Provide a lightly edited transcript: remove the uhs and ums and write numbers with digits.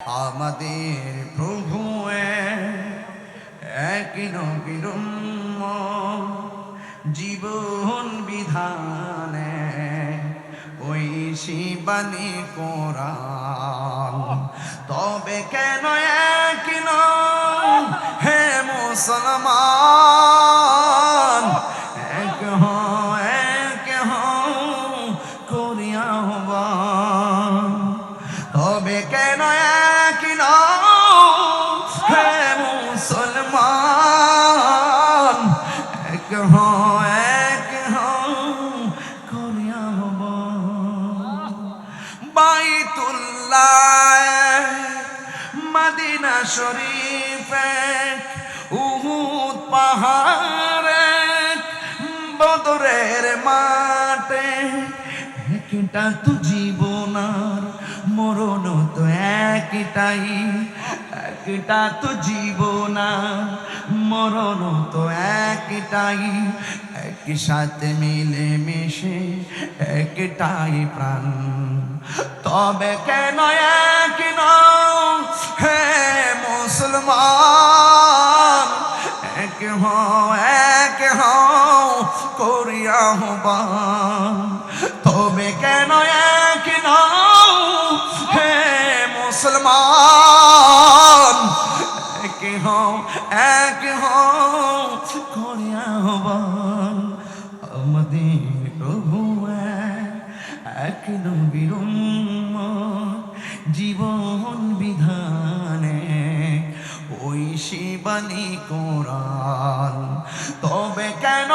আমাদের প্রভু এক নবীর জীবন বিধানে ওই শিবানী কোরআন। তবে কেন এক হে মুসলমান, এক করিয়া আহ্বান। তবে কেন এক হে মুসলমান, এক করিয়া আহ্বান। বাইতুল্লাহ মদিনা শরীফ উহুদ পাহাড়ে বদরের মাঠে একটা তো জীবন আর মরণ তো একটাই, একটা তো জীবন আর মরণ তো একটাই, একই সাথে মিলে মিশে একটাই প্রাণ। তবে কেন এক হে মুসলমান, এক করিয়া আহ্বান। তবে কেন এক হে মুসলমান, এক করিয়া আহ্বান। আমাদের প্রভু এক নবীর জীবন বিধানে ওই শিবানী কোরআন। তবে কেন